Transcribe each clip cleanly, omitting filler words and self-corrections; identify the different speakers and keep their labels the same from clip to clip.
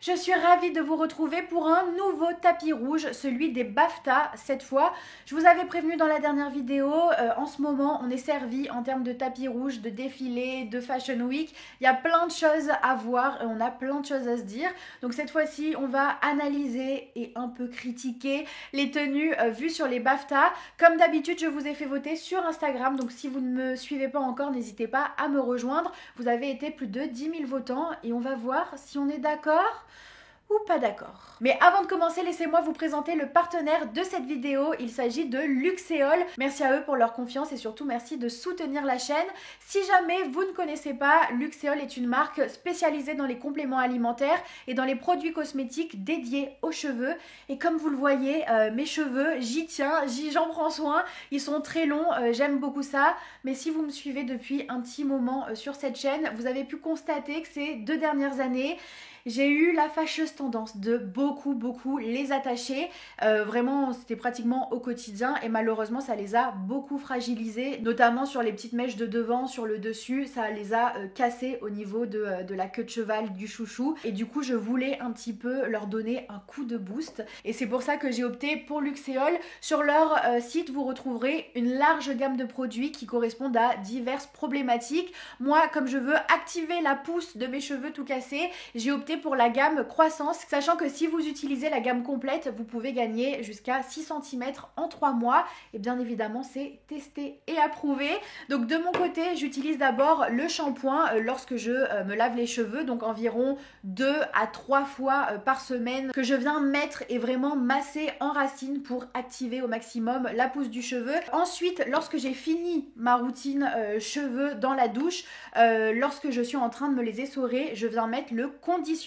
Speaker 1: Je suis ravie de vous retrouver pour un nouveau tapis rouge, celui des BAFTA cette fois. Je vous avais prévenu dans la dernière vidéo, en ce moment on est servi en termes de tapis rouge, de défilé, de Fashion Week. Il y a plein de choses à voir et on a plein de choses à se dire. Donc cette fois-ci on va analyser et un peu critiquer les tenues vues sur les BAFTA. Comme d'habitude je vous ai fait voter sur Instagram, donc si vous ne me suivez pas encore, n'hésitez pas à me rejoindre. Vous avez été plus de 10 000 votants et on va voir si on est d'accord ou pas d'accord. Mais avant de commencer, laissez-moi vous présenter le partenaire de cette vidéo. Il s'agit de Luxéol. Merci à eux pour leur confiance et surtout merci de soutenir la chaîne. Si jamais vous ne connaissez pas, Luxéol est une marque spécialisée dans les compléments alimentaires et dans les produits cosmétiques dédiés aux cheveux. Et comme vous le voyez, mes cheveux, j'y tiens, j'en prends soin. Ils sont très longs, j'aime beaucoup ça. Mais si vous me suivez depuis un petit moment sur cette chaîne, vous avez pu constater que ces 2 dernières années, j'ai eu la fâcheuse tendance de beaucoup les attacher. Vraiment, c'était pratiquement au quotidien et malheureusement, ça les a beaucoup fragilisés, notamment sur les petites mèches de devant, sur le dessus. Ça les a cassés au niveau de la queue de cheval, du chouchou. Et du coup, je voulais un petit peu leur donner un coup de boost. Et c'est pour ça que j'ai opté pour Luxéol. Sur leur site, vous retrouverez une large gamme de produits qui correspondent à diverses problématiques. Moi, comme je veux activer la pousse de mes cheveux tout cassés, j'ai opté pour la gamme croissance, sachant que si vous utilisez la gamme complète, vous pouvez gagner jusqu'à 6 cm en 3 mois. Et bien évidemment, c'est testé et approuvé. Donc de mon côté, j'utilise d'abord le shampoing lorsque je me lave les cheveux, donc environ 2 à 3 fois par semaine, que je viens mettre et vraiment masser en racine pour activer au maximum la pousse du cheveu. Ensuite, lorsque j'ai fini ma routine cheveux dans la douche, lorsque je suis en train de me les essorer, je viens mettre le conditionneur.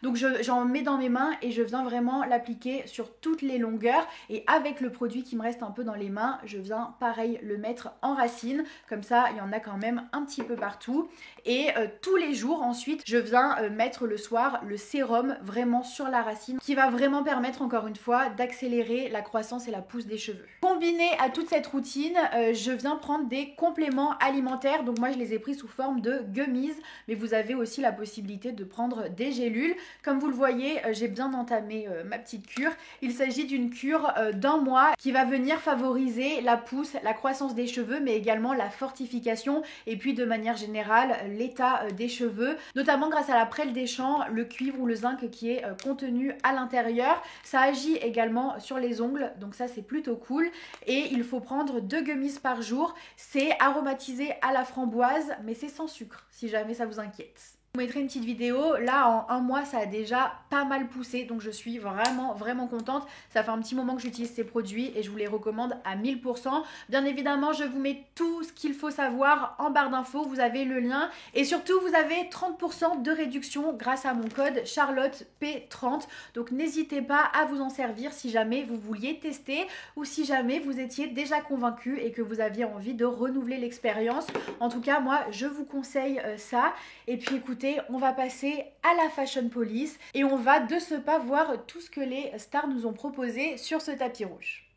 Speaker 1: Donc j'en mets dans mes mains et je viens vraiment l'appliquer sur toutes les longueurs. Et avec le produit qui me reste un peu dans les mains, je viens pareil le mettre en racine. Comme ça, il y en a quand même un petit peu partout. Et tous les jours ensuite, je viens mettre le soir le sérum vraiment sur la racine qui va vraiment permettre encore une fois d'accélérer la croissance et la pousse des cheveux. Combiné à toute cette routine, je viens prendre des compléments alimentaires. Donc moi, je les ai pris sous forme de gummies, mais vous avez aussi la possibilité de prendre des gélules. Comme vous le voyez, j'ai bien entamé ma petite cure. Il s'agit d'une cure d'1 mois qui va venir favoriser la pousse, la croissance des cheveux, mais également la fortification et puis de manière générale l'état des cheveux, notamment grâce à la prêle des champs, le cuivre ou le zinc qui est contenu à l'intérieur. Ça agit également sur les ongles, donc ça c'est plutôt cool. Et il faut prendre 2 gummies par jour. C'est aromatisé à la framboise, mais c'est sans sucre, si jamais ça vous inquiète. Je vous mettrai une petite vidéo. Là, en 1 mois, ça a déjà pas mal poussé. Donc, je suis vraiment contente. Ça fait un petit moment que j'utilise ces produits et je vous les recommande à 1000%. Bien évidemment, je vous mets tout ce qu'il faut savoir en barre d'infos. Vous avez le lien. Et surtout, vous avez 30% de réduction grâce à mon code CharlotteP30. Donc, n'hésitez pas à vous en servir si jamais vous vouliez tester ou si jamais vous étiez déjà convaincu et que vous aviez envie de renouveler l'expérience. En tout cas, moi, je vous conseille ça. Et puis, écoutez, on va passer à la Fashion Police et on va de ce pas voir tout ce que les stars nous ont proposé sur ce tapis rouge.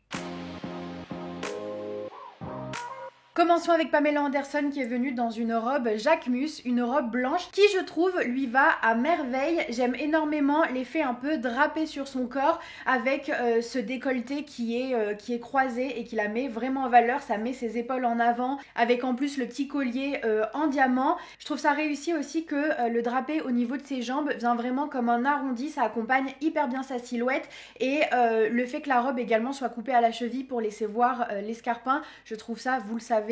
Speaker 1: Commençons avec Pamela Anderson qui est venue dans une robe Jacquemus, une robe blanche qui je trouve lui va à merveille. J'aime énormément l'effet un peu drapé sur son corps avec ce décolleté qui est croisé et qui la met vraiment en valeur. Ça met ses épaules en avant avec en plus le petit collier en diamant. Je trouve ça réussi aussi que le drapé au niveau de ses jambes vient vraiment comme un arrondi. Ça accompagne hyper bien sa silhouette et le fait que la robe également soit coupée à la cheville pour laisser voir l'escarpin, je trouve ça, vous le savez,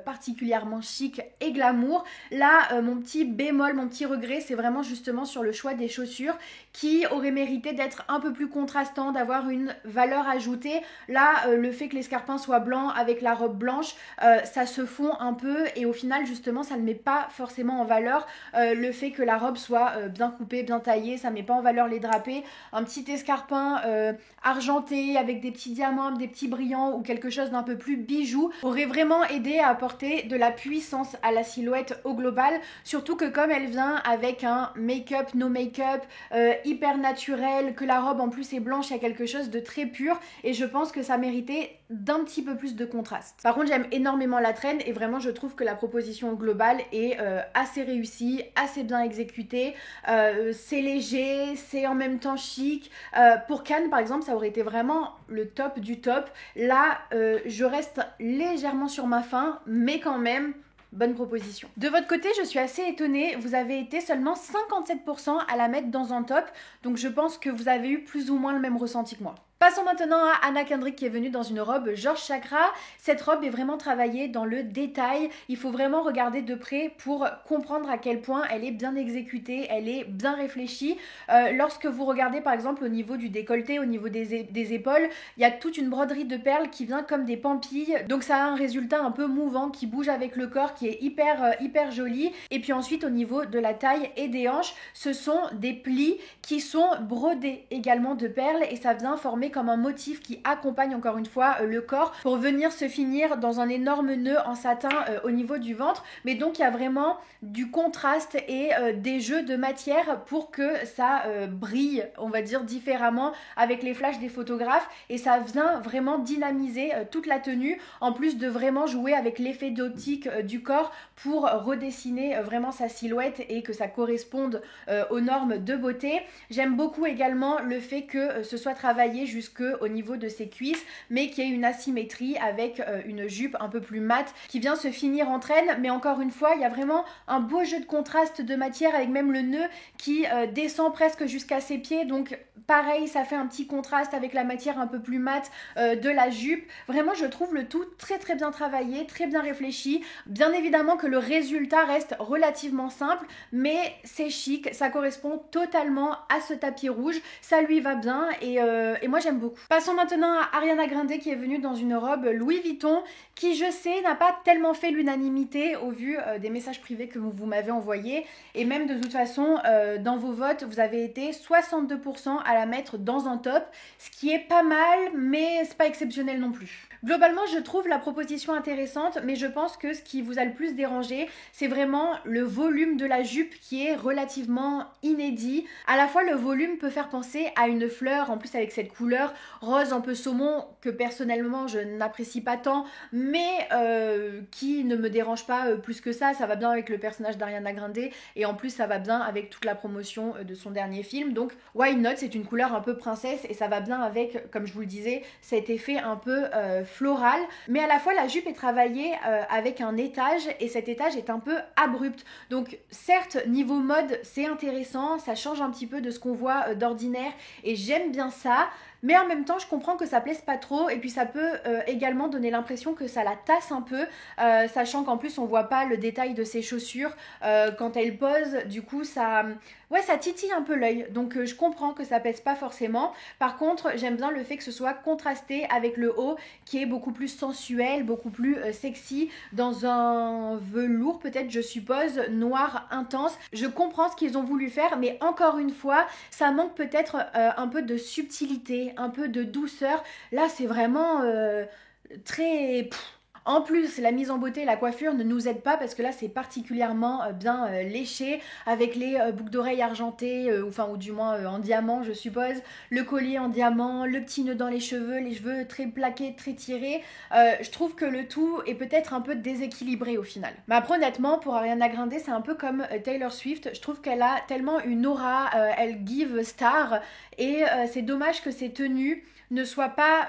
Speaker 1: particulièrement chic et glamour. Là, mon petit bémol, mon petit regret, c'est vraiment justement sur le choix des chaussures qui aurait mérité d'être un peu plus contrastant, d'avoir une valeur ajoutée. Là, le fait que l'escarpin soit blanc avec la robe blanche, ça se fond un peu et au final, justement, ça ne met pas forcément en valeur le fait que la robe soit bien coupée, bien taillée, ça ne met pas en valeur les drapés. Un petit escarpin argenté avec des petits diamants, des petits brillants ou quelque chose d'un peu plus bijou aurait vraiment aidé à apporter de la puissance à la silhouette au global, surtout que comme elle vient avec un make-up, no make-up, hyper naturel, que la robe en plus est blanche, il y a quelque chose de très pur et je pense que ça méritait d'un petit peu plus de contraste. Par contre, j'aime énormément la traîne et vraiment je trouve que la proposition globale est assez réussie, assez bien exécutée. C'est léger, c'est en même temps chic. Pour Cannes par exemple, ça aurait été vraiment le top du top. Là, je reste légèrement sur ma faim, mais quand même, bonne proposition. De votre côté, je suis assez étonnée. Vous avez été seulement 57% à la mettre dans un top. Donc je pense que vous avez eu plus ou moins le même ressenti que moi. Passons maintenant à Anna Kendrick qui est venue dans une robe Georges Chakra. Cette robe est vraiment travaillée dans le détail. Il faut vraiment regarder de près pour comprendre à quel point elle est bien exécutée, elle est bien réfléchie. Lorsque vous regardez par exemple au niveau du décolleté, au niveau des épaules, il y a toute une broderie de perles qui vient comme des pampilles. Donc ça a un résultat un peu mouvant qui bouge avec le corps, qui est hyper joli. Et puis ensuite au niveau de la taille et des hanches, ce sont des plis qui sont brodés également de perles et ça vient former comme un motif qui accompagne encore une fois le corps pour venir se finir dans un énorme nœud en satin au niveau du ventre. Mais donc il y a vraiment du contraste et des jeux de matière pour que ça brille, on va dire, différemment avec les flashs des photographes et ça vient vraiment dynamiser toute la tenue en plus de vraiment jouer avec l'effet d'optique du corps pour redessiner vraiment sa silhouette et que ça corresponde aux normes de beauté. J'aime beaucoup également le fait que ce soit travaillé jusqu'au niveau de ses cuisses, mais qu'il y ait une asymétrie avec une jupe un peu plus mate qui vient se finir en traîne. Mais encore une fois, il y a vraiment un beau jeu de contraste de matière avec même le nœud qui descend presque jusqu'à ses pieds. Donc pareil, ça fait un petit contraste avec la matière un peu plus mate de la jupe. Vraiment, je trouve le tout très bien travaillé, très bien réfléchi. Bien évidemment que le résultat reste relativement simple, mais c'est chic, ça correspond totalement à ce tapis rouge, ça lui va bien et moi j'aime beaucoup. Passons maintenant à Ariana Grande qui est venue dans une robe Louis Vuitton qui, je sais, n'a pas tellement fait l'unanimité au vu des messages privés que vous m'avez envoyés et même de toute façon dans vos votes vous avez été 62% à la mettre dans un top, ce qui est pas mal mais c'est pas exceptionnel non plus. Globalement, je trouve la proposition intéressante, mais je pense que ce qui vous a le plus dérangé, c'est vraiment le volume de la jupe qui est relativement inédit. À la fois, le volume peut faire penser à une fleur, en plus avec cette couleur rose un peu saumon que personnellement je n'apprécie pas tant, mais qui ne me dérange pas plus que ça. Ça va bien avec le personnage d'Ariana Grande et en plus ça va bien avec toute la promotion de son dernier film. Donc, why not? C'est une couleur un peu princesse et ça va bien avec, comme je vous le disais, cet effet un peu floral, mais à la fois la jupe est travaillée avec un étage et cet étage est un peu abrupt. Donc certes niveau mode c'est intéressant, ça change un petit peu de ce qu'on voit d'ordinaire et j'aime bien ça. Mais en même temps, je comprends que ça plaise pas trop et puis ça peut également donner l'impression que ça la tasse un peu, sachant qu'en plus on voit pas le détail de ses chaussures quand elle pose. Du coup, ça titille un peu l'œil. Donc je comprends que ça pèse pas forcément. Par contre, j'aime bien le fait que ce soit contrasté avec le haut qui est beaucoup plus sensuel, beaucoup plus sexy, dans un velours peut-être, je suppose, noir intense. Je comprends ce qu'ils ont voulu faire, mais encore une fois, ça manque peut-être un peu de subtilité, un peu de douceur. Là, c'est vraiment très... En plus, la mise en beauté, la coiffure ne nous aide pas parce que là, c'est particulièrement bien léché avec les boucles d'oreilles argentées, ou du moins en diamant, je suppose, le collier en diamant, le petit nœud dans les cheveux très plaqués, très tirés. Je trouve que le tout est peut-être un peu déséquilibré au final. Mais après, honnêtement, pour Ariana Grande, c'est un peu comme Taylor Swift. Je trouve qu'elle a tellement une aura, elle give star, et c'est dommage que ses tenues ne soient pas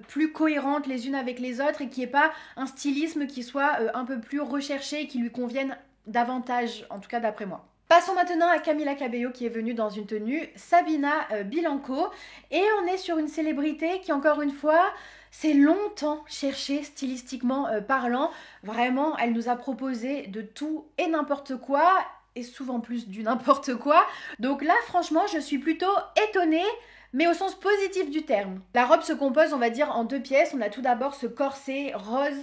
Speaker 1: plus cohérentes les unes avec les autres et qu'il n'y ait pas un stylisme qui soit un peu plus recherché et qui lui convienne davantage, en tout cas d'après moi. Passons maintenant à Camila Cabello qui est venue dans une tenue Sabina Bianco et on est sur une célébrité qui, encore une fois, s'est longtemps cherchée stylistiquement parlant. Vraiment, elle nous a proposé de tout et n'importe quoi et souvent plus du n'importe quoi. Donc là, franchement, je suis plutôt étonnée, mais au sens positif du terme. La robe se compose, on va dire, en deux pièces. On a tout d'abord ce corset rose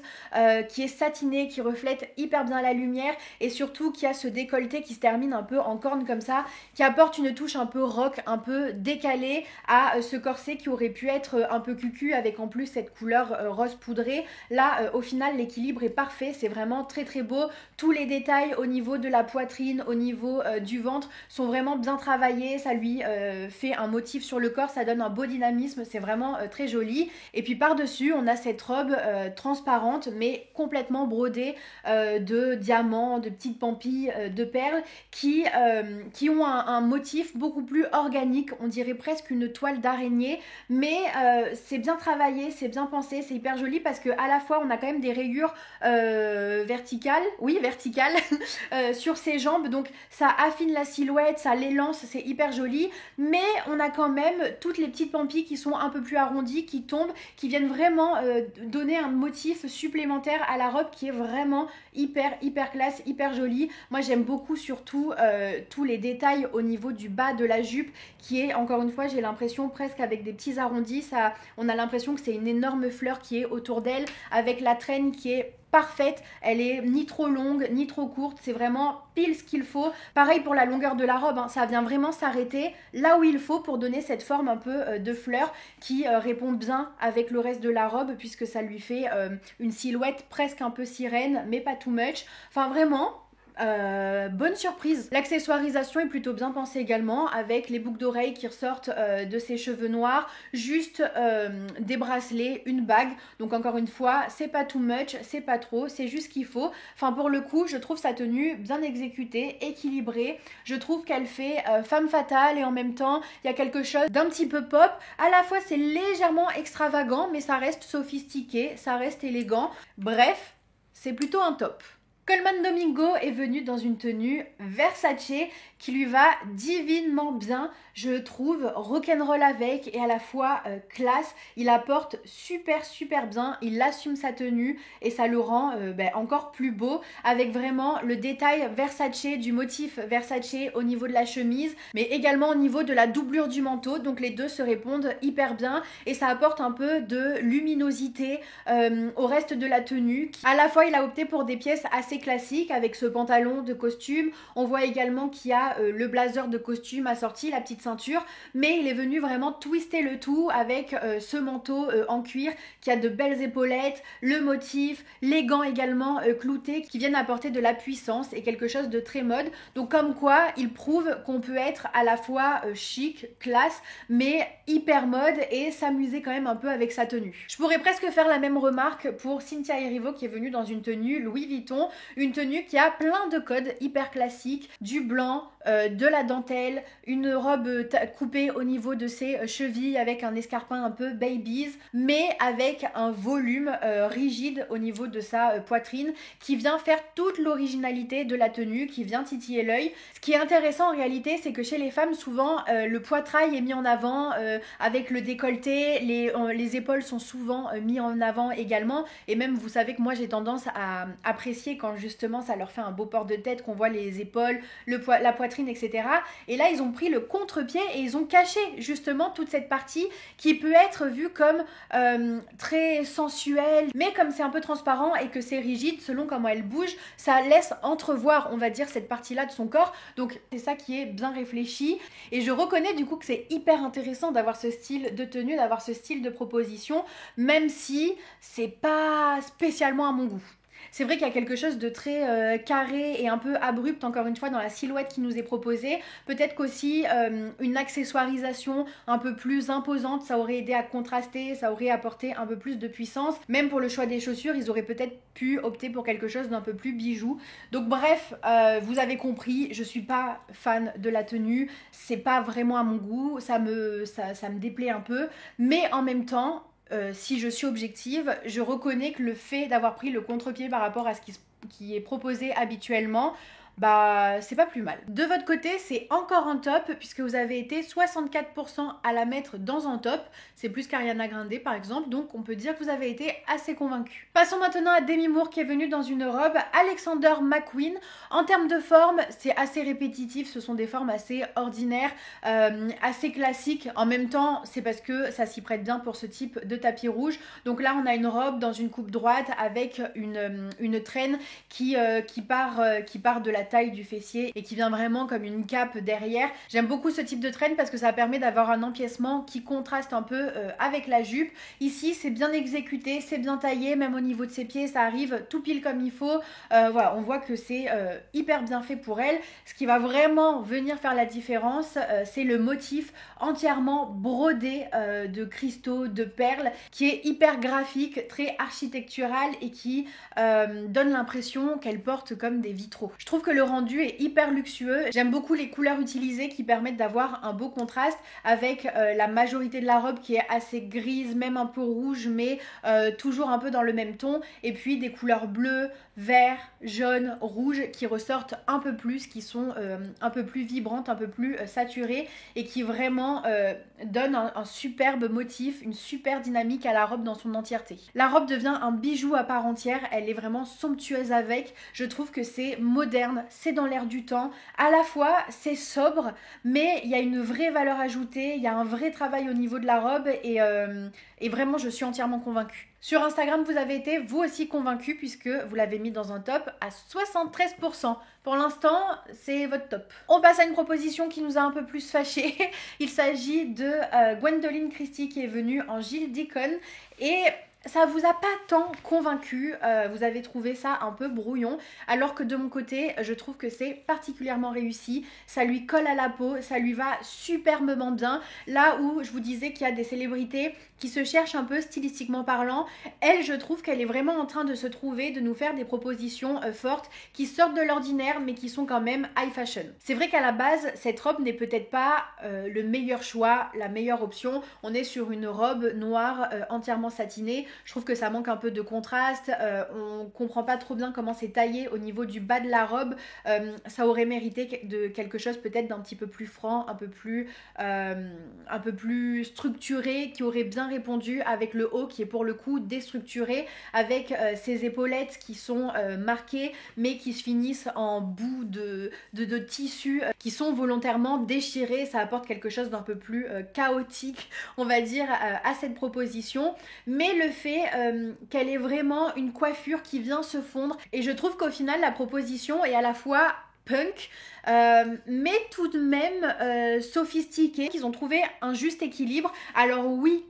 Speaker 1: qui est satiné, qui reflète hyper bien la lumière et surtout qui a ce décolleté qui se termine un peu en corne comme ça, qui apporte une touche un peu rock, un peu décalée à ce corset qui aurait pu être un peu cucu avec en plus cette couleur rose poudrée. Là, au final, l'équilibre est parfait. C'est vraiment très beau. Tous les détails au niveau de la poitrine, au niveau du ventre sont vraiment bien travaillés. Ça lui fait un motif sur le corps corps, ça donne un beau dynamisme, c'est vraiment très joli. Et puis par-dessus, on a cette robe transparente, mais complètement brodée de diamants, de petites pampilles, de perles, qui ont un motif beaucoup plus organique, on dirait presque une toile d'araignée, mais c'est bien travaillé, c'est bien pensé, c'est hyper joli parce que à la fois on a quand même des rayures verticales, sur ses jambes, donc ça affine la silhouette, ça l'élance, c'est hyper joli, mais on a quand même toutes les petites pampilles qui sont un peu plus arrondies, qui tombent, qui viennent vraiment donner un motif supplémentaire à la robe qui est vraiment hyper classe, hyper jolie. Moi j'aime beaucoup surtout tous les détails au niveau du bas de la jupe qui est, encore une fois, j'ai l'impression presque avec des petits arrondis, ça, on a l'impression que c'est une énorme fleur qui est autour d'elle avec la traîne qui est parfaite, elle est ni trop longue ni trop courte, c'est vraiment pile ce qu'il faut. Pareil pour la longueur de la robe, hein, ça vient vraiment s'arrêter là où il faut pour donner cette forme un peu de fleur qui répond bien avec le reste de la robe puisque ça lui fait une silhouette presque un peu sirène mais pas too much. Enfin vraiment bonne surprise. L'accessoirisation est plutôt bien pensée également avec les boucles d'oreilles qui ressortent de ses cheveux noirs, juste des bracelets, une bague, donc encore une fois c'est pas too much, c'est pas trop, c'est juste ce qu'il faut. Enfin pour le coup je trouve sa tenue bien exécutée, équilibrée, je trouve qu'elle fait femme fatale et en même temps il y a quelque chose d'un petit peu pop, à la fois c'est légèrement extravagant mais ça reste sophistiqué, ça reste élégant, bref c'est plutôt un top. Colman Domingo est venu dans une tenue Versace qui lui va divinement bien, je trouve, rock'n'roll avec et à la fois classe. Il apporte super bien, il assume sa tenue et ça le rend encore plus beau avec vraiment le détail Versace, du motif Versace au niveau de la chemise mais également au niveau de la doublure du manteau, donc les deux se répondent hyper bien et ça apporte un peu de luminosité au reste de la tenue. À la fois il a opté pour des pièces assez classique avec ce pantalon de costume, on voit également qu'il y a le blazer de costume assorti, la petite ceinture, mais il est venu vraiment twister le tout avec ce manteau en cuir qui a de belles épaulettes, le motif, les gants également cloutés qui viennent apporter de la puissance et quelque chose de très mode, donc comme quoi il prouve qu'on peut être à la fois chic, classe, mais hyper mode et s'amuser quand même un peu avec sa tenue. Je pourrais presque faire la même remarque pour Cynthia Erivo qui est venue dans une tenue Louis Vuitton, une tenue qui a plein de codes hyper classiques, du blanc, de la dentelle, une robe coupée au niveau de ses chevilles avec un escarpin un peu babies, mais avec un volume rigide au niveau de sa poitrine qui vient faire toute l'originalité de la tenue, qui vient titiller l'œil. Ce qui est intéressant en réalité, c'est que chez les femmes, souvent, le poitrail est mis en avant avec le décolleté, les épaules sont souvent mis en avant également, et même vous savez que moi j'ai tendance à apprécier quand justement ça leur fait un beau port de tête, qu'on voit les épaules, la poitrine, etc. Et là ils ont pris le contre-pied et ils ont caché justement toute cette partie qui peut être vue comme très sensuelle, mais comme c'est un peu transparent et que c'est rigide selon comment elle bouge, ça laisse entrevoir, on va dire, cette partie-là de son corps. Donc c'est ça qui est bien réfléchi et je reconnais du coup que c'est hyper intéressant d'avoir ce style de tenue, d'avoir ce style de proposition, même si c'est pas spécialement à mon goût. C'est vrai qu'il y a quelque chose de très carré et un peu abrupt encore une fois dans la silhouette qui nous est proposée. Peut-être qu'aussi une accessoirisation un peu plus imposante, ça aurait aidé à contraster, ça aurait apporté un peu plus de puissance. Même pour le choix des chaussures, ils auraient peut-être pu opter pour quelque chose d'un peu plus bijou. Donc bref, vous avez compris, je suis pas fan de la tenue, c'est pas vraiment à mon goût, ça me déplaît un peu, mais en même temps, si je suis objective, je reconnais que le fait d'avoir pris le contre-pied par rapport à ce qui est proposé habituellement, bah c'est pas plus mal. De votre côté, c'est encore un top puisque vous avez été 64% à la mettre dans un top. C'est plus qu'Ariana Grande par exemple, donc on peut dire que vous avez été assez convaincu. Passons maintenant à Demi Moore qui est venue dans une robe Alexander McQueen. En termes de forme, c'est assez répétitif, ce sont des formes assez ordinaires, assez classiques. En même temps, c'est parce que ça s'y prête bien pour ce type de tapis rouge. Donc là, on a une robe dans une coupe droite avec une traîne qui part de la taille du fessier et qui vient vraiment comme une cape derrière. J'aime beaucoup ce type de traîne parce que ça permet d'avoir un empiècement qui contraste un peu avec la jupe. Ici, c'est bien exécuté, c'est bien taillé, même au niveau de ses pieds, ça arrive tout pile comme il faut. Voilà, on voit que c'est hyper bien fait pour elle. Ce qui va vraiment venir faire la différence, c'est le motif entièrement brodé de cristaux, de perles, qui est hyper graphique, très architectural et qui donne l'impression qu'elle porte comme des vitraux. Je trouve que le rendu est hyper luxueux. J'aime beaucoup les couleurs utilisées qui permettent d'avoir un beau contraste avec la majorité de la robe qui est assez grise, même un peu rouge, mais toujours un peu dans le même ton. Et puis des couleurs bleues, vert, jaune, rouge qui ressortent un peu plus, qui sont un peu plus vibrantes, un peu plus saturées et qui vraiment donnent un superbe motif, une super dynamique à la robe dans son entièreté. La robe devient un bijou à part entière, elle est vraiment somptueuse avec. Je trouve que c'est moderne, c'est dans l'air du temps. À la fois, c'est sobre, mais il y a une vraie valeur ajoutée, il y a un vrai travail au niveau de la robe et vraiment, je suis entièrement convaincue. Sur Instagram, vous avez été vous aussi convaincu puisque vous l'avez mis dans un top à 73%. Pour l'instant, c'est votre top. On passe à une proposition qui nous a un peu plus fâchés. Il s'agit de Gwendoline Christie qui est venue en Jill Deacon et ça vous a pas tant convaincu, vous avez trouvé ça un peu brouillon, alors que de mon côté, je trouve que c'est particulièrement réussi, ça lui colle à la peau, ça lui va superbement bien, là où je vous disais qu'il y a des célébrités qui se cherchent un peu stylistiquement parlant, elle, je trouve qu'elle est vraiment en train de se trouver, de nous faire des propositions fortes, qui sortent de l'ordinaire, mais qui sont quand même high fashion. C'est vrai qu'à la base, cette robe n'est peut-être pas le meilleur choix, la meilleure option, on est sur une robe noire entièrement satinée. Je trouve que ça manque un peu de contraste, on comprend pas trop bien comment c'est taillé au niveau du bas de la robe, ça aurait mérité de quelque chose peut-être d'un petit peu plus franc, un peu plus structuré, qui aurait bien répondu avec le haut qui est pour le coup déstructuré, avec ses épaulettes qui sont marquées mais qui se finissent en bout de tissu qui sont volontairement déchirés, ça apporte quelque chose d'un peu plus chaotique on va dire à cette proposition, mais le fait qu'elle ait vraiment une coiffure qui vient se fondre et je trouve qu'au final la proposition est à la fois punk mais tout de même sophistiquée, qu'ils ont trouvé un juste équilibre. Alors oui,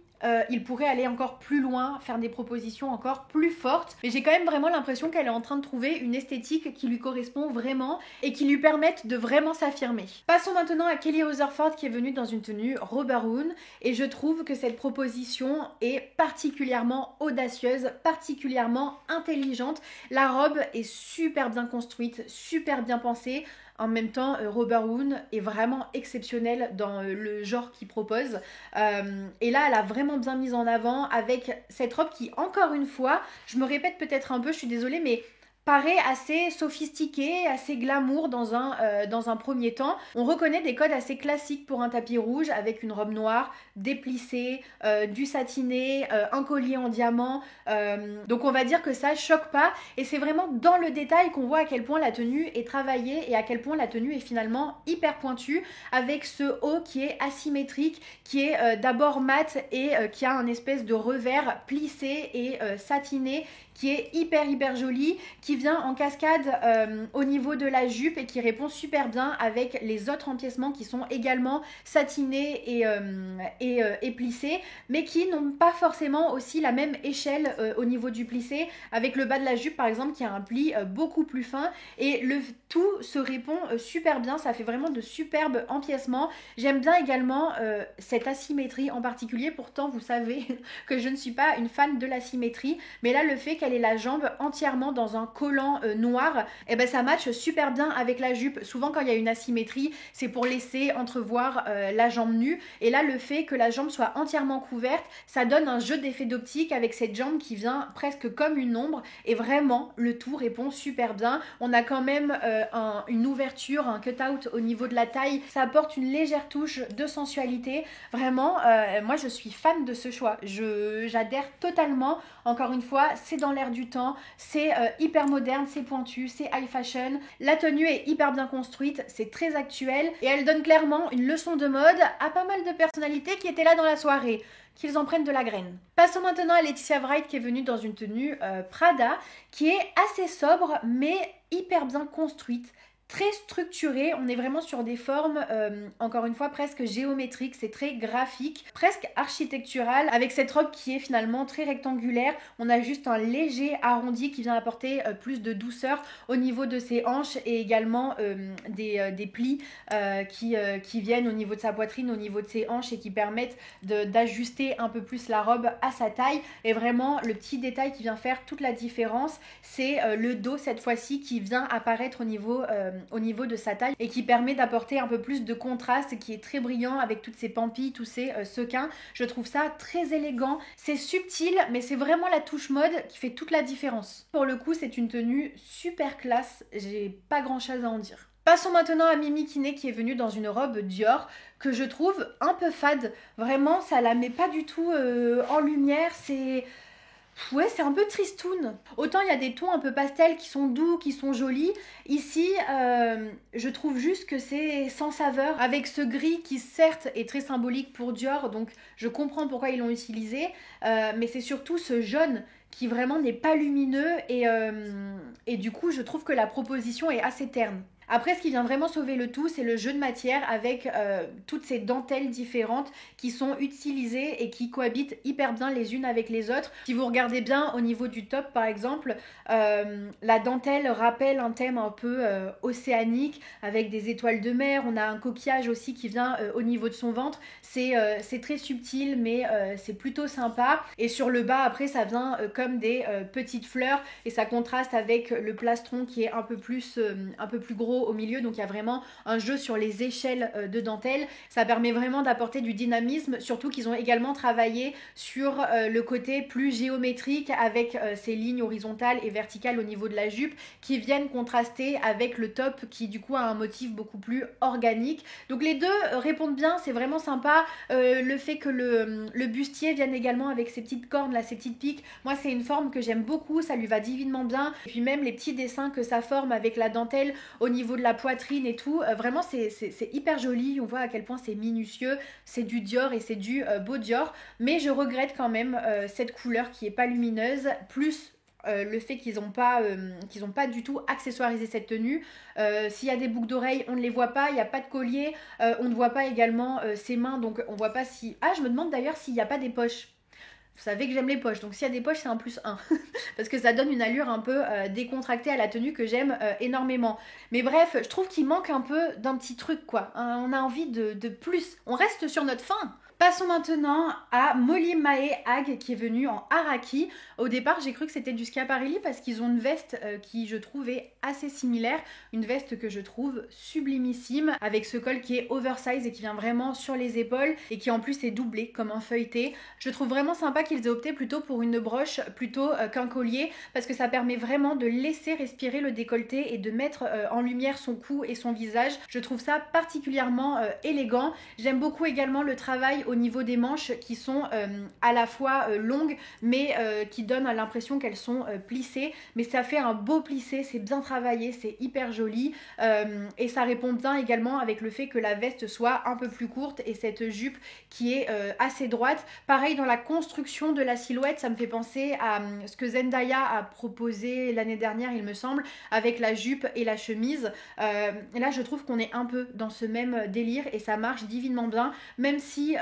Speaker 1: il pourrait aller encore plus loin, faire des propositions encore plus fortes, mais j'ai quand même vraiment l'impression qu'elle est en train de trouver une esthétique qui lui correspond vraiment et qui lui permette de vraiment s'affirmer. Passons maintenant à Kelly Rutherford qui est venue dans une tenue Roberoon et je trouve que cette proposition est particulièrement audacieuse, particulièrement intelligente. La robe est super bien construite, super bien pensée. En même temps, Roberoon est vraiment exceptionnel dans le genre qu'il propose. Et là, elle a vraiment bien mis en avant avec cette robe qui, encore une fois, je me répète peut-être un peu, je suis désolée, mais paraît assez sophistiqué, assez glamour dans un premier temps. On reconnaît des codes assez classiques pour un tapis rouge avec une robe noire, des plissés, du satiné, un collier en diamant. Donc on va dire que ça choque pas et c'est vraiment dans le détail qu'on voit à quel point la tenue est travaillée et à quel point la tenue est finalement hyper pointue avec ce haut qui est asymétrique, qui est d'abord mat et qui a un espèce de revers plissé et satiné qui est hyper joli, qui vient en cascade au niveau de la jupe et qui répond super bien avec les autres empiècements qui sont également satinés et plissés, mais qui n'ont pas forcément aussi la même échelle au niveau du plissé, avec le bas de la jupe par exemple qui a un pli beaucoup plus fin et le tout se répond super bien, ça fait vraiment de superbes empiècements. J'aime bien également cette asymétrie en particulier, pourtant vous savez que je ne suis pas une fan de l'asymétrie, mais là le fait qu'elle ait la jambe entièrement dans un collant noir, et ben ça matche super bien avec la jupe. Souvent quand il y a une asymétrie, c'est pour laisser entrevoir la jambe nue, et là le fait que la jambe soit entièrement couverte, ça donne un jeu d'effet d'optique avec cette jambe qui vient presque comme une ombre, et vraiment le tout répond super bien. On a quand même une ouverture, un cut-out au niveau de la taille, ça apporte une légère touche de sensualité. Vraiment, moi je suis fan de ce choix, j'adhère totalement. Encore une fois, c'est dans l'air du temps, c'est hyper moderne, c'est pointu, c'est high fashion. La tenue est hyper bien construite, c'est très actuel et elle donne clairement une leçon de mode à pas mal de personnalités qui étaient là dans la soirée. Qu'ils en prennent de la graine. Passons maintenant à Laetitia Wright qui est venue dans une tenue Prada qui est assez sobre mais hyper bien construite, très structuré, on est vraiment sur des formes, encore une fois, presque géométriques, c'est très graphique, presque architectural, avec cette robe qui est finalement très rectangulaire. On a juste un léger arrondi qui vient apporter plus de douceur au niveau de ses hanches et également des plis qui viennent au niveau de sa poitrine, au niveau de ses hanches et qui permettent d'ajuster un peu plus la robe à sa taille. Et vraiment, le petit détail qui vient faire toute la différence, c'est le dos cette fois-ci qui vient apparaître au niveau de sa taille et qui permet d'apporter un peu plus de contraste, qui est très brillant avec toutes ces pampilles, tous ces sequins. Je trouve ça très élégant, c'est subtil mais c'est vraiment la touche mode qui fait toute la différence. Pour le coup, c'est une tenue super classe, j'ai pas grand chose à en dire. Passons maintenant à Mimi Kiné qui est venue dans une robe Dior que je trouve un peu fade. Vraiment, ça la met pas du tout en lumière, ouais, c'est un peu tristoun. Autant il y a des tons un peu pastels qui sont doux, qui sont jolis. Ici, je trouve juste que c'est sans saveur. Avec ce gris qui certes est très symbolique pour Dior, donc je comprends pourquoi ils l'ont utilisé. Mais c'est surtout ce jaune qui vraiment n'est pas lumineux et du coup je trouve que la proposition est assez terne. Après, ce qui vient vraiment sauver le tout, c'est le jeu de matière avec toutes ces dentelles différentes qui sont utilisées et qui cohabitent hyper bien les unes avec les autres. Si vous regardez bien au niveau du top, par exemple, la dentelle rappelle un thème un peu océanique avec des étoiles de mer. On a un coquillage aussi qui vient au niveau de son ventre. C'est très subtil, mais c'est plutôt sympa. Et sur le bas, après, ça vient comme des petites fleurs et ça contraste avec le plastron qui est un peu plus gros au milieu, donc il y a vraiment un jeu sur les échelles de dentelle. Ça permet vraiment d'apporter du dynamisme, surtout qu'ils ont également travaillé sur le côté plus géométrique avec ces lignes horizontales et verticales au niveau de la jupe qui viennent contraster avec le top qui du coup a un motif beaucoup plus organique. Donc les deux répondent bien, c'est vraiment sympa. Le fait que le bustier vienne également avec ces petites cornes là, ces petites piques, moi c'est une forme que j'aime beaucoup, ça lui va divinement bien. Et puis même les petits dessins que ça forme avec la dentelle au niveau de la poitrine et tout, vraiment c'est hyper joli, on voit à quel point c'est minutieux, c'est du Dior et c'est du beau Dior, mais je regrette quand même cette couleur qui est pas lumineuse, plus le fait qu'ils n'ont pas du tout accessoirisé cette tenue. S'il y a des boucles d'oreilles, on ne les voit pas, il n'y a pas de collier, on ne voit pas également ses mains, donc on voit pas si... Ah, je me demande d'ailleurs s'il n'y a pas des poches. Vous savez que j'aime les poches, donc s'il y a des poches, c'est un plus 1. Parce que ça donne une allure un peu décontractée à la tenue que j'aime énormément. Mais bref, je trouve qu'il manque un peu d'un petit truc, quoi. On a envie de plus. On reste sur notre faim. Passons maintenant à Molly Mae Hag qui est venue en Araki. Au départ, j'ai cru que c'était du Schiaparelli parce qu'ils ont une veste qui je trouvais assez similaire. Une veste que je trouve sublimissime avec ce col qui est oversize et qui vient vraiment sur les épaules et qui en plus est doublé comme un feuilleté. Je trouve vraiment sympa qu'ils aient opté plutôt pour une broche plutôt qu'un collier parce que ça permet vraiment de laisser respirer le décolleté et de mettre en lumière son cou et son visage. Je trouve ça particulièrement élégant. J'aime beaucoup également le travail au niveau des manches qui sont à la fois longues mais qui donnent l'impression qu'elles sont plissées, mais ça fait un beau plissé, c'est bien travaillé, c'est hyper joli et ça répond bien également avec le fait que la veste soit un peu plus courte et cette jupe qui est assez droite. Pareil dans la construction de la silhouette, ça me fait penser à ce que Zendaya a proposé l'année dernière il me semble, avec la jupe et la chemise. Là je trouve qu'on est un peu dans ce même délire et ça marche divinement bien, même si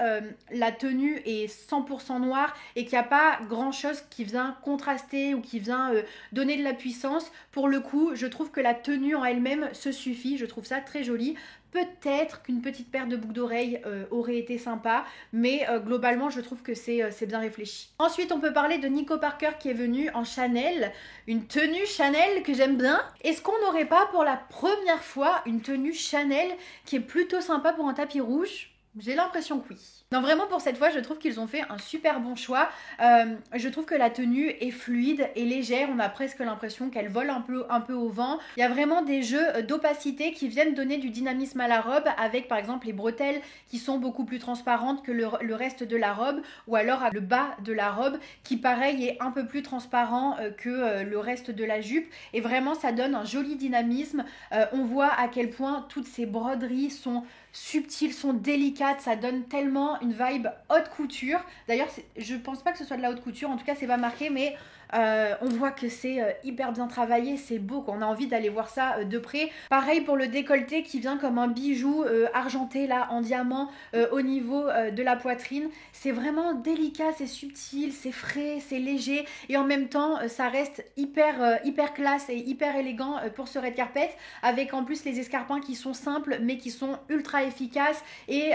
Speaker 1: la tenue est 100% noire et qu'il n'y a pas grand chose qui vient contraster ou qui vient donner de la puissance. Pour le coup, je trouve que la tenue en elle-même se suffit, je trouve ça très joli. Peut-être qu'une petite paire de boucles d'oreilles aurait été sympa, mais globalement je trouve que c'est bien réfléchi. Ensuite on peut parler de Nico Parker qui est venu en Chanel, une tenue Chanel que j'aime bien. Est-ce qu'on n'aurait pas pour la première fois une tenue Chanel qui est plutôt sympa pour un tapis rouge ? J'ai l'impression que oui. Non, vraiment pour cette fois, je trouve qu'ils ont fait un super bon choix. Je trouve que la tenue est fluide et légère. On a presque l'impression qu'elle vole un peu au vent. Il y a vraiment des jeux d'opacité qui viennent donner du dynamisme à la robe avec par exemple les bretelles qui sont beaucoup plus transparentes que le reste de la robe ou alors le bas de la robe qui pareil est un peu plus transparent que le reste de la jupe et vraiment ça donne un joli dynamisme. On voit à quel point toutes ces broderies sont subtiles, sont délicates, ça donne tellement une vibe haute couture. D'ailleurs, je pense pas que ce soit de la haute couture, en tout cas c'est pas marqué, mais On voit que c'est hyper bien travaillé, c'est beau, quoi. On a envie d'aller voir ça de près. Pareil pour le décolleté qui vient comme un bijou argenté là en diamant au niveau de la poitrine. C'est vraiment délicat, c'est subtil, c'est frais, c'est léger et en même temps ça reste hyper classe et hyper élégant pour ce red carpet, avec en plus les escarpins qui sont simples mais qui sont ultra efficaces et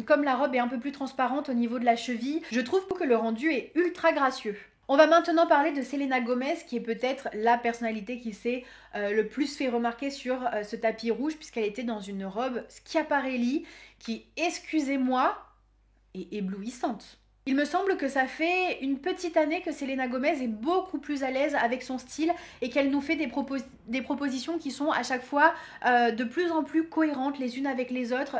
Speaker 1: comme la robe est un peu plus transparente au niveau de la cheville, je trouve que le rendu est ultra gracieux. On va maintenant parler de Selena Gomez, qui est peut-être la personnalité qui s'est le plus fait remarquer sur ce tapis rouge, puisqu'elle était dans une robe Schiaparelli qui, excusez-moi, est éblouissante. Il me semble que ça fait une petite année que Selena Gomez est beaucoup plus à l'aise avec son style et qu'elle nous fait des propositions qui sont à chaque fois de plus en plus cohérentes les unes avec les autres.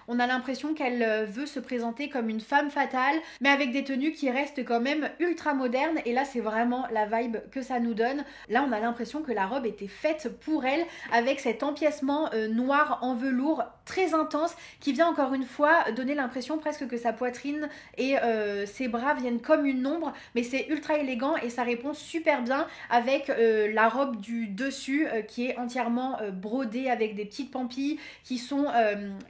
Speaker 1: On a l'impression qu'elle veut se présenter comme une femme fatale, mais avec des tenues qui restent quand même ultra modernes, et là c'est vraiment la vibe que ça nous donne. Là on a l'impression que la robe était faite pour elle, avec cet empiècement noir en velours très intense qui vient encore une fois donner l'impression presque que sa poitrine et ses bras viennent comme une ombre, mais c'est ultra élégant et ça répond super bien avec la robe du dessus qui est entièrement brodée avec des petites pampilles qui sont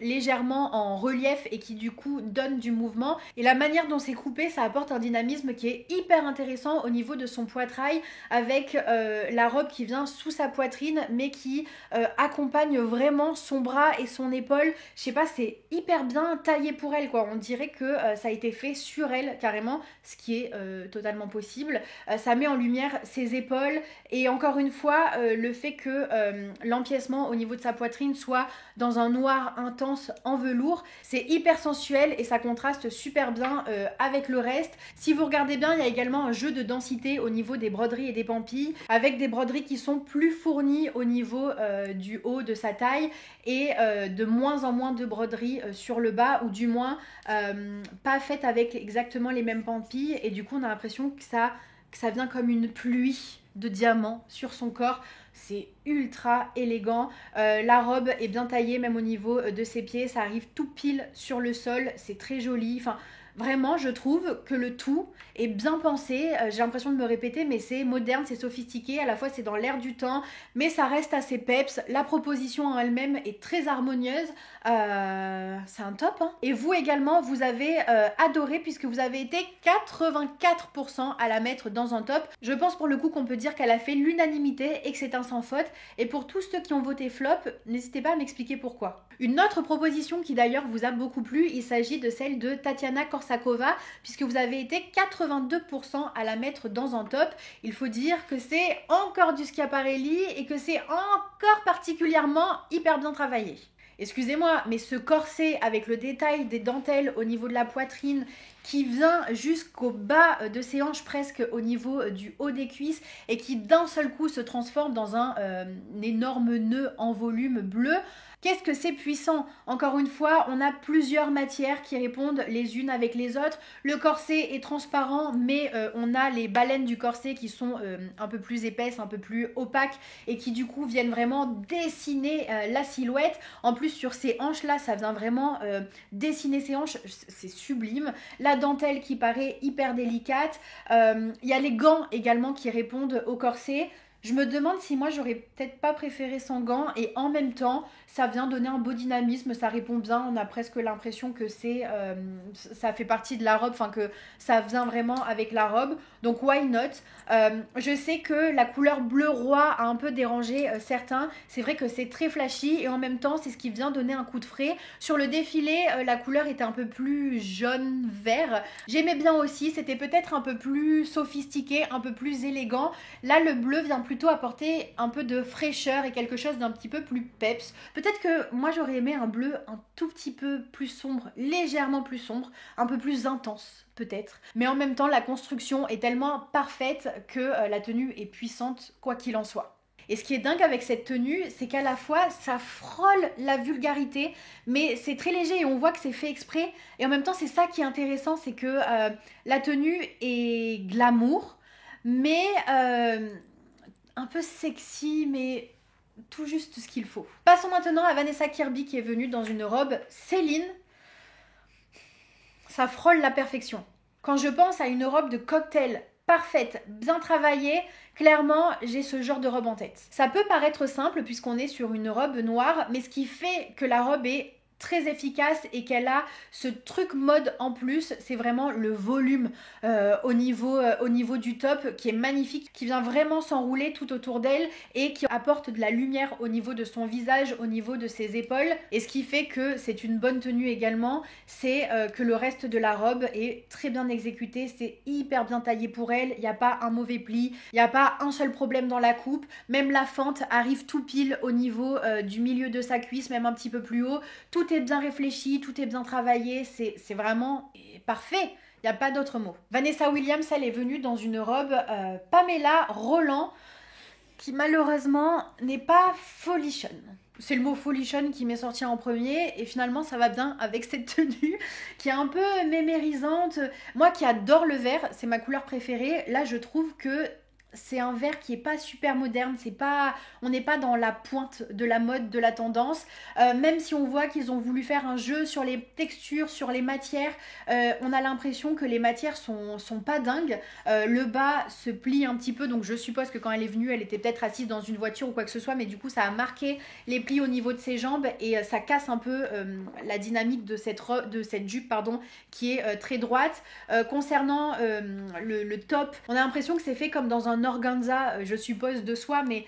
Speaker 1: légèrement en relief et qui du coup donnent du mouvement, et la manière dont c'est coupé ça apporte un dynamisme qui est hyper intéressant au niveau de son poitrail, avec la robe qui vient sous sa poitrine mais qui accompagne vraiment son bras et son épaule. Je sais pas, c'est hyper bien taillé pour elle, quoi. On dirait que ça a été fait sur elle carrément, ce qui est totalement possible. Ça met en lumière ses épaules et encore une fois le fait que l'empiècement au niveau de sa poitrine soit dans un noir intense en velours, c'est hyper sensuel et ça contraste super bien avec le reste. Si vous regardez bien, il y a également un jeu de densité au niveau des broderies et des pampilles, avec des broderies qui sont plus fournies au niveau du haut de sa taille et de moins en moins de broderies sur le bas, ou du moins pas faites avec exactement les mêmes pampilles, et du coup on a l'impression que ça vient comme une pluie de diamants sur son corps. C'est ultra élégant. La robe est bien taillée même au niveau de ses pieds, ça arrive tout pile sur le sol, c'est très joli. Enfin, vraiment, je trouve que le tout est bien pensé. J'ai l'impression de me répéter, mais c'est moderne, c'est sophistiqué. À la fois, c'est dans l'air du temps, mais ça reste assez peps. La proposition en elle-même est très harmonieuse. C'est un top, hein. Et vous également, vous avez adoré, puisque vous avez été 84% à la mettre dans un top. Je pense pour le coup qu'on peut dire qu'elle a fait l'unanimité et que c'est un sans faute. Et pour tous ceux qui ont voté flop, n'hésitez pas à m'expliquer pourquoi. Une autre proposition qui d'ailleurs vous a beaucoup plu, il s'agit de celle de Tatiana Korsakova, puisque vous avez été 82% à la mettre dans un top. Il faut dire que c'est encore du Schiaparelli et que c'est encore particulièrement hyper bien travaillé. Excusez-moi, mais ce corset avec le détail des dentelles au niveau de la poitrine qui vient jusqu'au bas de ses hanches, presque au niveau du haut des cuisses, et qui d'un seul coup se transforme dans un énorme nœud en volume bleu. Qu'est-ce que c'est puissant! Encore une fois, on a plusieurs matières qui répondent les unes avec les autres. Le corset est transparent, mais on a les baleines du corset qui sont un peu plus épaisses, un peu plus opaques, et qui du coup viennent vraiment dessiner la silhouette. En plus, sur ces hanches-là, ça vient vraiment dessiner ces hanches, c'est sublime. La dentelle qui paraît hyper délicate. Il y a les gants également qui répondent au corset. Je me demande si moi j'aurais peut-être pas préféré sans gants, et en même temps ça vient donner un beau dynamisme, ça répond bien, on a presque l'impression que ça fait partie de la robe, enfin que ça vient vraiment avec la robe, donc why not. Je sais que la couleur bleu roi a un peu dérangé certains, c'est vrai que c'est très flashy et en même temps c'est ce qui vient donner un coup de frais. Sur le défilé la couleur était un peu plus jaune vert, j'aimais bien aussi, c'était peut-être un peu plus sophistiqué, un peu plus élégant. Là le bleu vient plutôt apporter un peu de fraîcheur et quelque chose d'un petit peu plus peps. Peut-être que moi j'aurais aimé un bleu un tout petit peu plus sombre, légèrement plus sombre, un peu plus intense peut-être. Mais en même temps la construction est tellement parfaite que la tenue est puissante quoi qu'il en soit. Et ce qui est dingue avec cette tenue, c'est qu'à la fois ça frôle la vulgarité, mais c'est très léger et on voit que c'est fait exprès. Et en même temps c'est ça qui est intéressant, c'est que la tenue est glamour, mais un peu sexy, mais tout juste ce qu'il faut. Passons maintenant à Vanessa Kirby qui est venue dans une robe Céline. Ça frôle la perfection. Quand je pense à une robe de cocktail parfaite, bien travaillée. Clairement, j'ai ce genre de robe en tête. Ça peut paraître simple puisqu'on est sur une robe noire, mais ce qui fait que la robe est très efficace et qu'elle a ce truc mode en plus, c'est vraiment le volume au niveau du top qui est magnifique, qui vient vraiment s'enrouler tout autour d'elle et qui apporte de la lumière au niveau de son visage, au niveau de ses épaules. Et ce qui fait que c'est une bonne tenue également, c'est que le reste de la robe est très bien exécuté, c'est hyper bien taillé pour elle, il n'y a pas un mauvais pli, il n'y a pas un seul problème dans la coupe, même la fente arrive tout pile au niveau du milieu de sa cuisse, même un petit peu plus haut. Tout est bien réfléchi, tout est bien travaillé, c'est vraiment parfait. Il n'y a pas d'autre mot. Vanessa Williams, elle est venue dans une robe Pamela Roland, qui malheureusement n'est pas folichon. C'est le mot folichon qui m'est sorti en premier et finalement ça va bien avec cette tenue qui est un peu mémérisante. Moi qui adore le vert, c'est ma couleur préférée, là je trouve que c'est un vert qui est pas super moderne, on n'est pas dans la pointe de la mode, de la tendance, même si on voit qu'ils ont voulu faire un jeu sur les textures, sur les matières, on a l'impression que les matières sont pas dingues, le bas se plie un petit peu, donc je suppose que quand elle est venue, elle était peut-être assise dans une voiture ou quoi que ce soit, mais du coup ça a marqué les plis au niveau de ses jambes et ça casse un peu la dynamique de cette jupe qui est très droite. Concernant le top, on a l'impression que c'est fait comme dans un organza, je suppose, de soie, mais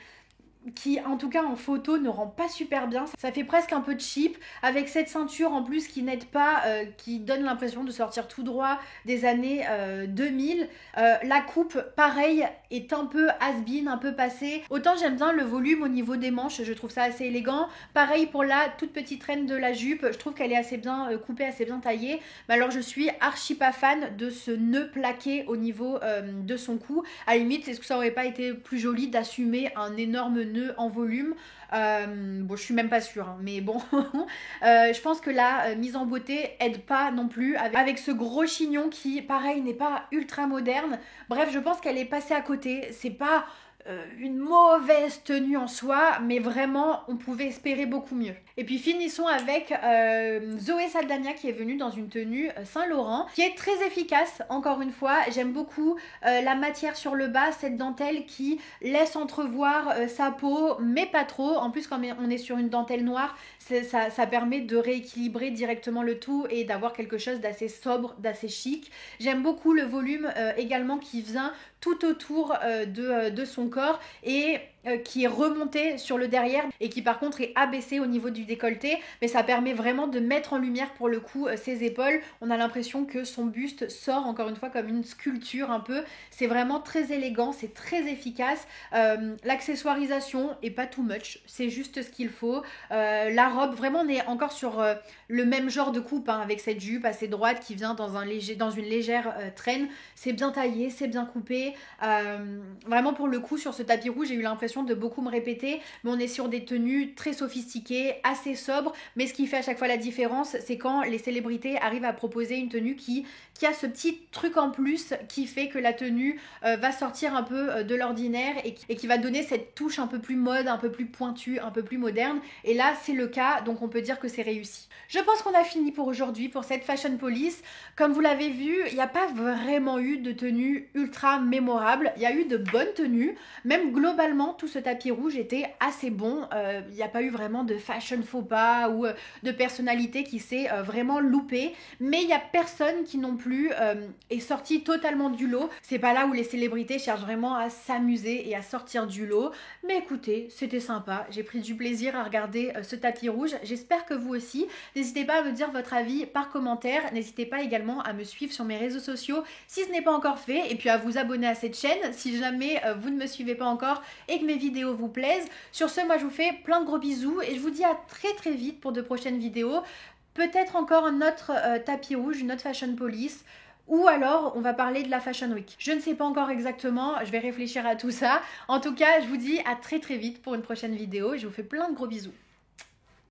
Speaker 1: qui en tout cas en photo ne rend pas super bien, ça fait presque un peu cheap avec cette ceinture en plus qui n'aide pas, qui donne l'impression de sortir tout droit des années 2000. La coupe pareil est un peu has-been, un peu passée, autant j'aime bien le volume au niveau des manches, je trouve ça assez élégant, pareil pour la toute petite traîne de la jupe, je trouve qu'elle est assez bien coupée, assez bien taillée, mais alors je suis archi pas fan de ce nœud plaqué au niveau de son cou. À la limite, est-ce que ça aurait pas été plus joli d'assumer un énorme nœud en volume? Bon, je suis même pas sûre, hein, mais bon, je pense que la mise en beauté aide pas non plus avec ce gros chignon qui, pareil, n'est pas ultra moderne. Bref, je pense qu'elle est passée à côté. C'est pas une mauvaise tenue en soi, mais vraiment on pouvait espérer beaucoup mieux. Et puis finissons avec Zoé Saldana qui est venue dans une tenue Saint-Laurent qui est très efficace, encore une fois. J'aime beaucoup la matière sur le bas, cette dentelle qui laisse entrevoir sa peau, mais pas trop. En plus, quand on est sur une dentelle noire, ça permet de rééquilibrer directement le tout et d'avoir quelque chose d'assez sobre, d'assez chic. J'aime beaucoup le volume également qui vient tout autour de son corps et qui est remonté sur le derrière et qui par contre est abaissé au niveau du décolleté, mais ça permet vraiment de mettre en lumière pour le coup ses épaules. On a l'impression que son buste sort encore une fois comme une sculpture un peu. C'est vraiment très élégant, c'est très efficace. L'accessoirisation est pas too much, c'est juste ce qu'il faut. La robe, vraiment on est encore sur le même genre de coupe hein, avec cette jupe assez droite qui vient dans une légère traîne. C'est bien taillé, c'est bien coupé. Vraiment pour le coup sur ce tapis rouge j'ai eu l'impression de beaucoup me répéter, mais on est sur des tenues très sophistiquées, assez sobres, mais ce qui fait à chaque fois la différence c'est quand les célébrités arrivent à proposer une tenue qui a ce petit truc en plus qui fait que la tenue va sortir un peu de l'ordinaire et qui va donner cette touche un peu plus mode, un peu plus pointue, un peu plus moderne, et là c'est le cas, donc on peut dire que c'est réussi. Je pense qu'on a fini pour aujourd'hui pour cette Fashion Police. Comme vous l'avez vu, il n'y a pas vraiment eu de tenue ultra mémorable, il y a eu de bonnes tenues, même globalement tout ce tapis rouge était assez bon, il n'y a pas eu vraiment de fashion faux pas ou de personnalité qui s'est vraiment loupée, mais il n'y a personne qui non plus est sorti totalement du lot. C'est pas là où les célébrités cherchent vraiment à s'amuser et à sortir du lot, mais écoutez, c'était sympa, j'ai pris du plaisir à regarder ce tapis rouge, j'espère que vous aussi. N'hésitez pas à me dire votre avis par commentaire, n'hésitez pas également à me suivre sur mes réseaux sociaux si ce n'est pas encore fait, et puis à vous abonner à cette chaîne si jamais vous ne me suivez pas encore et que mes vidéos vous plaisent. Sur ce, moi je vous fais plein de gros bisous et je vous dis à très très vite pour de prochaines vidéos. Peut-être encore un autre tapis rouge, une autre Fashion Police, ou alors on va parler de la Fashion Week. Je ne sais pas encore exactement, je vais réfléchir à tout ça. En tout cas, je vous dis à très très vite pour une prochaine vidéo et je vous fais plein de gros bisous.